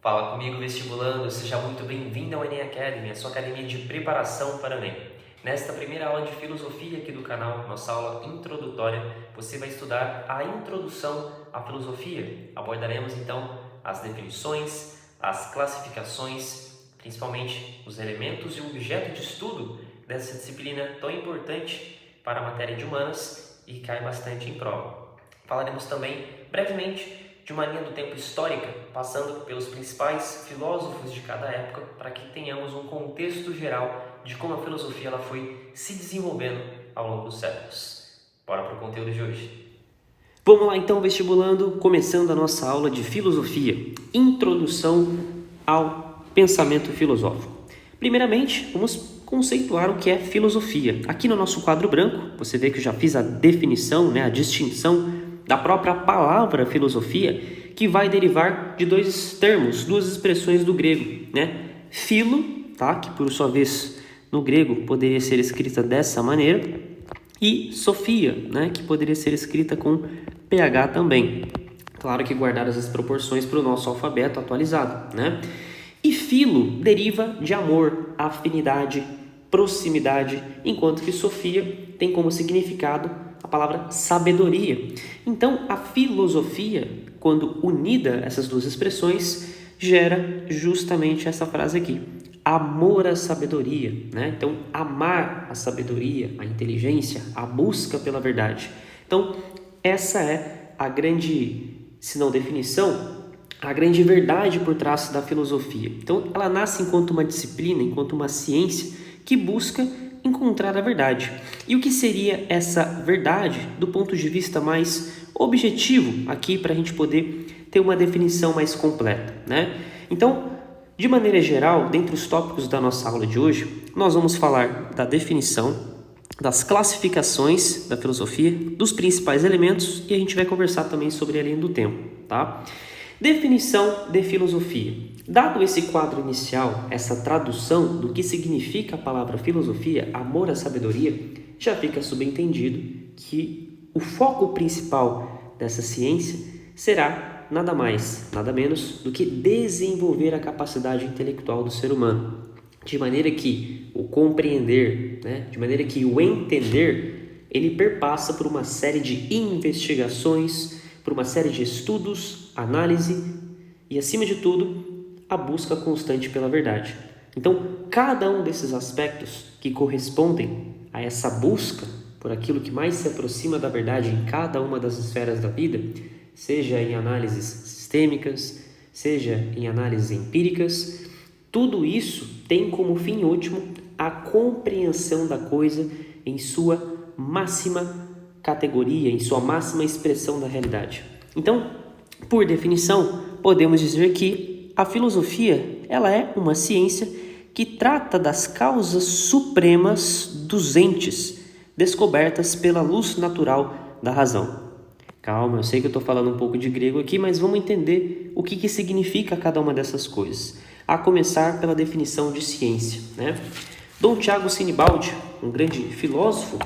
Fala comigo, vestibulando, seja muito bem-vindo ao Enem Academy, a sua academia de preparação para o Enem. Nesta primeira aula de filosofia aqui do canal, nossa aula introdutória, você vai estudar a introdução à filosofia. Abordaremos então as definições, as classificações, principalmente os elementos e o objeto de estudo dessa disciplina tão importante para a matéria de humanas e cai bastante em prova. Falaremos também brevemente de uma linha do tempo histórica, passando pelos principais filósofos de cada época, para que tenhamos um contexto geral de como a filosofia ela foi se desenvolvendo ao longo dos séculos. Bora para o conteúdo de hoje. Vamos lá então, vestibulando, começando a nossa aula de filosofia, introdução ao pensamento filosófico. Primeiramente, vamos conceituar o que é filosofia. Aqui no nosso quadro branco, você vê que eu já fiz a definição, a distinção da própria palavra filosofia, que vai derivar de dois termos, duas expressões do grego, Philo, que por sua vez no grego poderia ser escrita dessa maneira, e sofia, que poderia ser escrita com PH também. Claro que guardadas as proporções para o nosso alfabeto atualizado, E filo deriva de amor, afinidade, proximidade, enquanto que sofia tem como significado a palavra sabedoria. Então, a filosofia, quando unida essas duas expressões, gera justamente essa frase aqui: amor à sabedoria, Então, amar a sabedoria, a inteligência, a busca pela verdade. Então, essa é a grande, se não definição, a grande verdade por trás da filosofia. Então, ela nasce enquanto uma disciplina, enquanto uma ciência que busca encontrar a verdade. E o que seria essa verdade do ponto de vista mais objetivo aqui para a gente poder ter uma definição mais completa, Então, de maneira geral, dentre os tópicos da nossa aula de hoje, nós vamos falar da definição, das classificações da filosofia, dos principais elementos e a gente vai conversar também sobre a linha do tempo, Definição de filosofia. Dado esse quadro inicial, essa tradução do que significa a palavra filosofia, amor à sabedoria, já fica subentendido que o foco principal dessa ciência será nada mais, nada menos do que desenvolver a capacidade intelectual do ser humano, de maneira que o compreender, de maneira que o entender, ele perpassa por uma série de investigações, por uma série de estudos, análise e, acima de tudo, a busca constante pela verdade. Então, cada um desses aspectos que correspondem a essa busca por aquilo que mais se aproxima da verdade em cada uma das esferas da vida, seja em análises sistêmicas, seja em análises empíricas, tudo isso tem como fim último a compreensão da coisa em sua máxima categoria, em sua máxima expressão da realidade. Então, por definição, podemos dizer que a filosofia ela é uma ciência que trata das causas supremas dos entes descobertas pela luz natural da razão. Calma, eu sei que eu estou falando um pouco de grego aqui, mas vamos entender o que significa cada uma dessas coisas. A começar pela definição de ciência, Dom Tiago Sinibaldi, um grande filósofo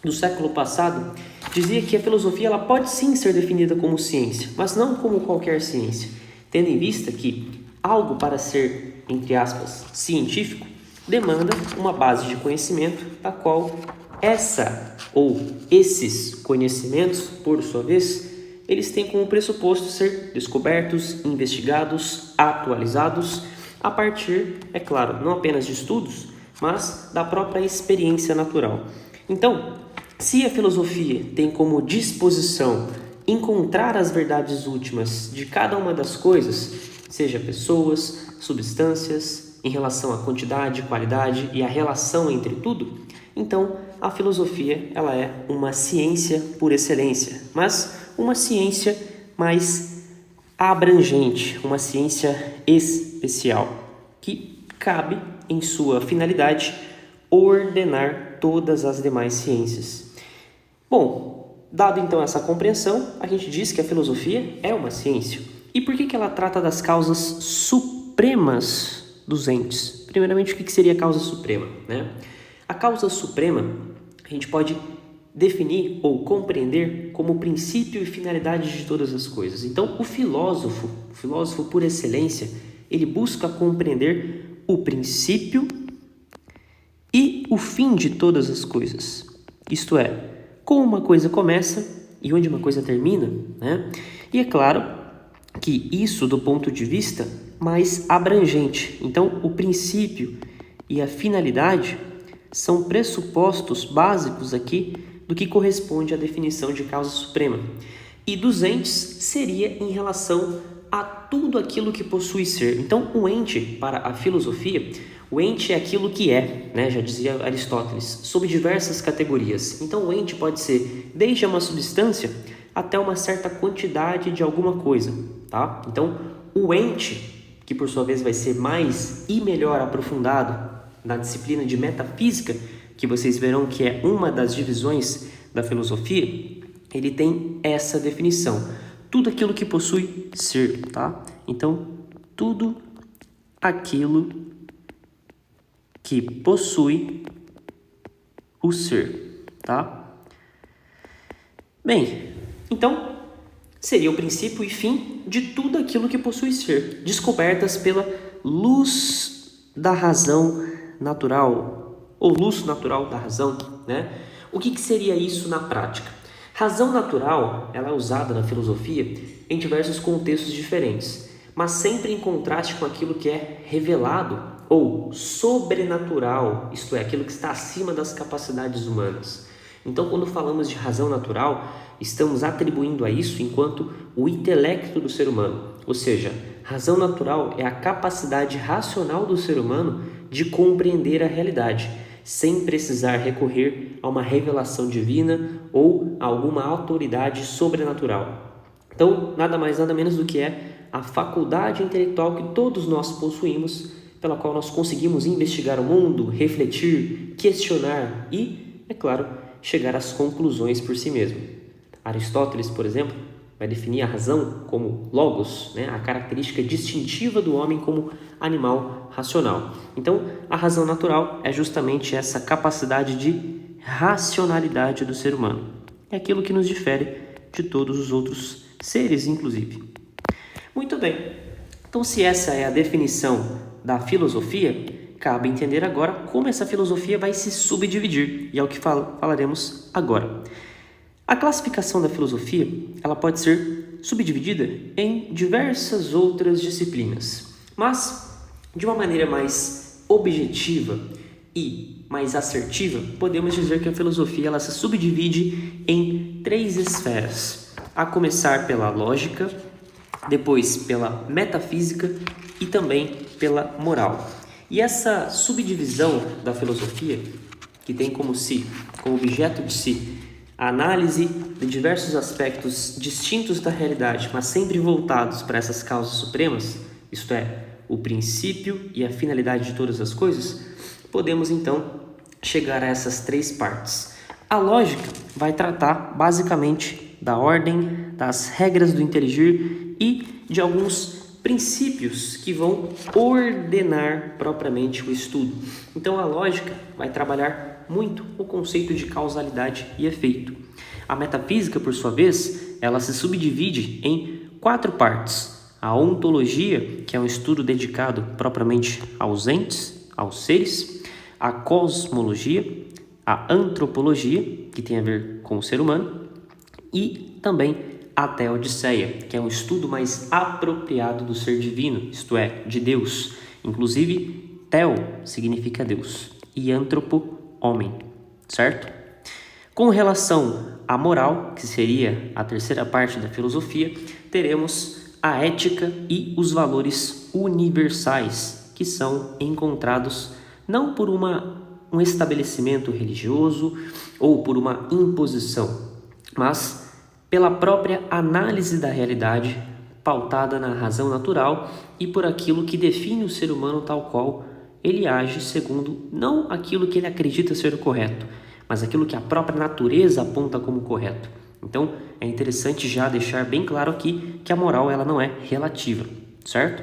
do século passado, dizia que a filosofia ela pode sim ser definida como ciência, mas não como qualquer ciência, tendo em vista que algo para ser, entre aspas, científico, demanda uma base de conhecimento, da qual essa ou esses conhecimentos, por sua vez, eles têm como pressuposto ser descobertos, investigados, atualizados, a partir, é claro, não apenas de estudos, mas da própria experiência natural. Então, se a filosofia tem como disposição encontrar as verdades últimas de cada uma das coisas, seja pessoas, substâncias, em relação à quantidade, qualidade e a relação entre tudo, então a filosofia ela é uma ciência por excelência, mas uma ciência mais abrangente, uma ciência especial, que cabe em sua finalidade ordenar todas as demais ciências. Bom, dado então essa compreensão, a gente diz que a filosofia é uma ciência. E por que ela trata das causas supremas dos entes? Primeiramente, o que seria a causa suprema? A causa suprema a gente pode definir ou compreender como princípio e finalidade de todas as coisas. Então, o filósofo por excelência, ele busca compreender o princípio e o fim de todas as coisas. Isto é, como uma coisa começa e onde uma coisa termina, né? E é claro que isso do ponto de vista mais abrangente. Então, o princípio e a finalidade são pressupostos básicos aqui do que corresponde à definição de causa suprema. E dos entes seria em relação a tudo aquilo que possui ser. Então, o ente, para a filosofia, o ente é aquilo que é, né? Já dizia Aristóteles, sob diversas categorias. Então, o ente pode ser desde uma substância até uma certa quantidade de alguma coisa, tá? Então, o ente, que por sua vez vai ser mais e melhor aprofundado na disciplina de metafísica, que vocês verão que é uma das divisões da filosofia, ele tem essa definição. Tudo aquilo que possui ser, tá? Então, tudo aquilo que possui o ser, tá? Bem, então, seria o princípio e fim de tudo aquilo que possui ser, descobertas pela luz da razão natural, ou luz natural da razão, né? O que seria isso na prática? Razão natural, ela é usada na filosofia em diversos contextos diferentes, mas sempre em contraste com aquilo que é revelado ou sobrenatural, isto é, aquilo que está acima das capacidades humanas. Então, quando falamos de razão natural, estamos atribuindo a isso enquanto o intelecto do ser humano, ou seja, razão natural é a capacidade racional do ser humano de compreender a realidade, sem precisar recorrer a uma revelação divina ou a alguma autoridade sobrenatural. Então, nada mais, nada menos do que é a faculdade intelectual que todos nós possuímos, pela qual nós conseguimos investigar o mundo, refletir, questionar e, é claro, chegar às conclusões por si mesmo. Aristóteles, por exemplo, vai definir a razão como logos, né? A característica distintiva do homem como animal racional. Então, a razão natural é justamente essa capacidade de racionalidade do ser humano. É aquilo que nos difere de todos os outros seres, inclusive. Muito bem. Então, se essa é a definição da filosofia, cabe entender agora como essa filosofia vai se subdividir, e é o que falaremos agora. A classificação da filosofia, ela pode ser subdividida em diversas outras disciplinas, mas de uma maneira mais objetiva e mais assertiva, podemos dizer que a filosofia ela se subdivide em 3 esferas, a começar pela lógica, depois pela metafísica e também pela moral. E essa subdivisão da filosofia, que tem como objeto de si a análise de diversos aspectos distintos da realidade, mas sempre voltados para essas causas supremas, isto é, o princípio e a finalidade de todas as coisas, podemos então chegar a essas 3 partes. A lógica vai tratar basicamente da ordem, das regras do inteligir e de alguns princípios que vão ordenar propriamente o estudo. Então a lógica vai trabalhar muito o conceito de causalidade e efeito. A metafísica, por sua vez, ela se subdivide em 4 partes. A ontologia, que é um estudo dedicado propriamente aos entes, aos seres. A cosmologia, a antropologia, que tem a ver com o ser humano. E também a teodiceia, que é um estudo mais apropriado do ser divino, isto é, de Deus. Inclusive, teo significa Deus e antropo, homem, certo? Com relação à moral, que seria a terceira parte da filosofia, teremos a ética e os valores universais, que são encontrados não por um estabelecimento religioso ou por uma imposição, mas pela própria análise da realidade, pautada na razão natural e por aquilo que define o ser humano tal qual ele age segundo não aquilo que ele acredita ser o correto, mas aquilo que a própria natureza aponta como correto. Então, é interessante já deixar bem claro aqui que a moral ela não é relativa, certo?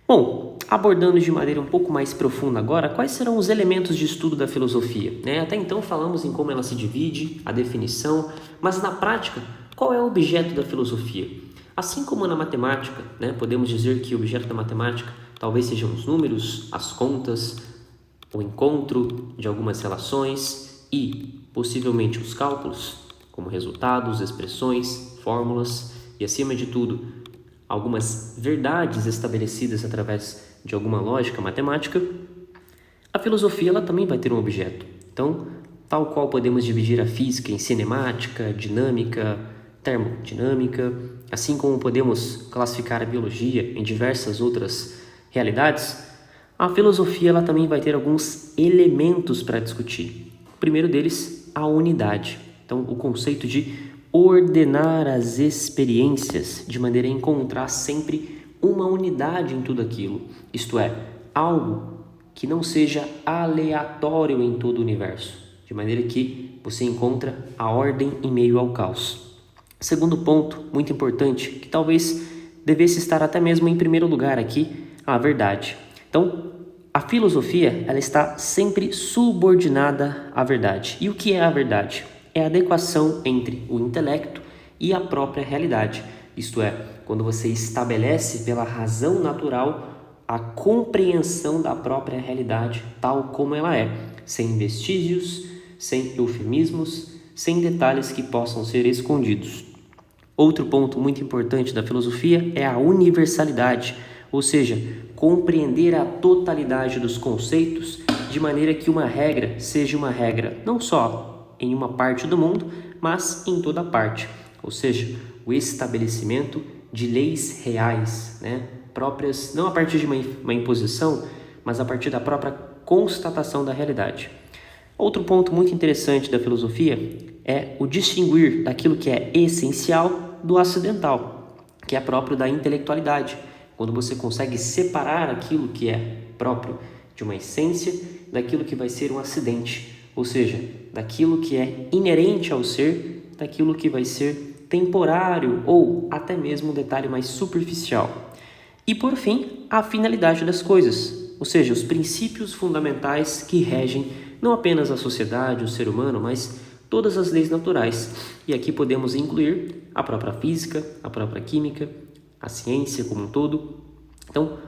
Bom, abordando de maneira um pouco mais profunda agora, quais serão os elementos de estudo da filosofia? Até então falamos em como ela se divide, a definição, mas na prática, qual é o objeto da filosofia? Assim como na matemática, podemos dizer que o objeto da matemática Talvez sejam os números, as contas, o encontro de algumas relações e, possivelmente, os cálculos, como resultados, expressões, fórmulas e, acima de tudo, algumas verdades estabelecidas através de alguma lógica matemática. A filosofia ela também vai ter um objeto. Então, tal qual podemos dividir a física em cinemática, dinâmica, termodinâmica, assim como podemos classificar a biologia em diversas outras realidades, a filosofia ela também vai ter alguns elementos para discutir. O primeiro deles, a unidade. Então, o conceito de ordenar as experiências de maneira a encontrar sempre uma unidade em tudo aquilo, isto é, algo que não seja aleatório em todo o universo, de maneira que você encontra a ordem em meio ao caos. Segundo ponto, muito importante, que talvez devesse estar até mesmo em primeiro lugar aqui, a verdade. Então, a filosofia ela está sempre subordinada à verdade. E o que é a verdade? É a adequação entre o intelecto e a própria realidade. Isto é, quando você estabelece pela razão natural a compreensão da própria realidade tal como ela é, sem vestígios, sem eufemismos, sem detalhes que possam ser escondidos. Outro ponto muito importante da filosofia é a universalidade, ou seja, compreender a totalidade dos conceitos de maneira que uma regra seja uma regra não só em uma parte do mundo, mas em toda parte, ou seja, o estabelecimento de leis reais, próprias, não a partir de uma imposição, mas a partir da própria constatação da realidade. Outro ponto muito interessante da filosofia é o distinguir daquilo que é essencial do acidental, que é próprio da intelectualidade, quando você consegue separar aquilo que é próprio de uma essência daquilo que vai ser um acidente, ou seja, daquilo que é inerente ao ser, daquilo que vai ser temporário ou até mesmo um detalhe mais superficial. E, por fim, a finalidade das coisas, ou seja, os princípios fundamentais que regem não apenas a sociedade, o ser humano, mas todas as leis naturais. E aqui podemos incluir a própria física, a própria química, a ciência como um todo. Então,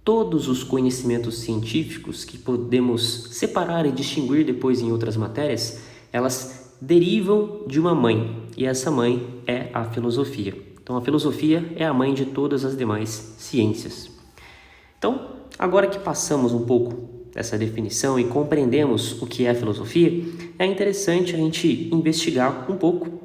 todos os conhecimentos científicos que podemos separar e distinguir depois em outras matérias, elas derivam de uma mãe, e essa mãe é a filosofia. Então, a filosofia é a mãe de todas as demais ciências. Então, agora que passamos um pouco dessa definição e compreendemos o que é a filosofia, é interessante a gente investigar um pouco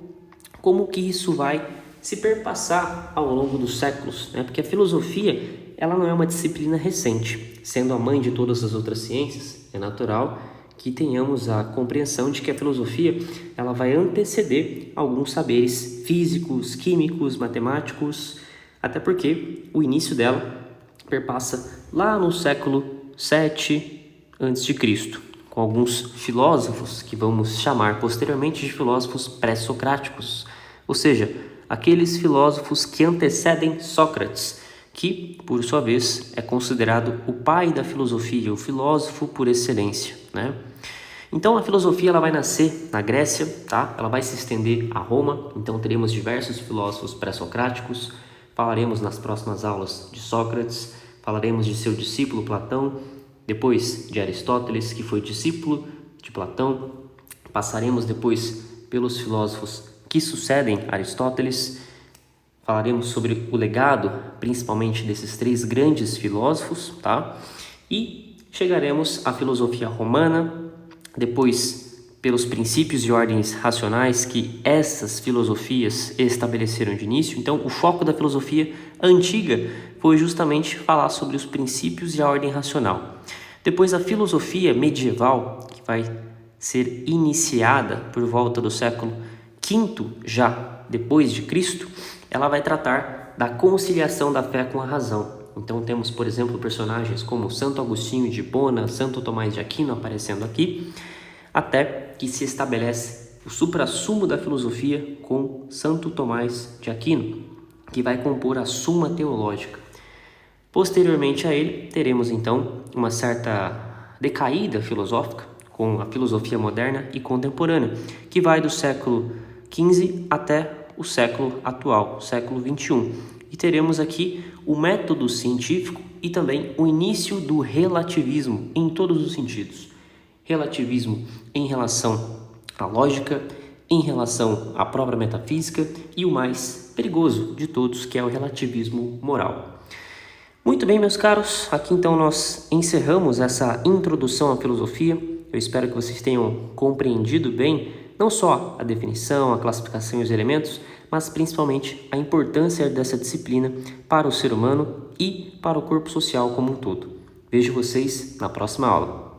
como que isso vai se perpassar ao longo dos séculos, Porque a filosofia ela não é uma disciplina recente. Sendo a mãe de todas as outras ciências, é natural que tenhamos a compreensão de que a filosofia ela vai anteceder alguns saberes físicos, químicos, matemáticos, até porque o início dela perpassa lá no século 7 a.C., com alguns filósofos que vamos chamar posteriormente de filósofos pré-socráticos, ou seja, aqueles filósofos que antecedem Sócrates, que, por sua vez, é considerado o pai da filosofia, o filósofo por excelência, Então, a filosofia ela vai nascer na Grécia, Ela vai se estender a Roma, então teremos diversos filósofos pré-socráticos, falaremos nas próximas aulas de Sócrates, falaremos de seu discípulo Platão, depois de Aristóteles, que foi discípulo de Platão, passaremos depois pelos filósofos que sucedem Aristóteles, falaremos sobre o legado, principalmente desses três grandes filósofos, E chegaremos à filosofia romana, depois pelos princípios e ordens racionais que essas filosofias estabeleceram de início. Então, o foco da filosofia antiga foi justamente falar sobre os princípios e a ordem racional. Depois, a filosofia medieval, que vai ser iniciada por volta do século V, já depois de Cristo, ela vai tratar da conciliação da fé com a razão. Então temos, por exemplo, personagens como Santo Agostinho de Hipona, Santo Tomás de Aquino aparecendo aqui, até que se estabelece o suprassumo da filosofia com Santo Tomás de Aquino, que vai compor a Suma Teológica. Posteriormente a ele, teremos então uma certa decaída filosófica com a filosofia moderna e contemporânea, que vai do século XV até o século atual, século XXI, e teremos aqui o método científico e também o início do relativismo em todos os sentidos. Relativismo em relação à lógica, em relação à própria metafísica e o mais perigoso de todos, que é o relativismo moral. Muito bem, meus caros, aqui então nós encerramos essa introdução à filosofia. Eu espero que vocês tenham compreendido bem não só a definição, a classificação e os elementos, mas principalmente a importância dessa disciplina para o ser humano e para o corpo social como um todo. Vejo vocês na próxima aula.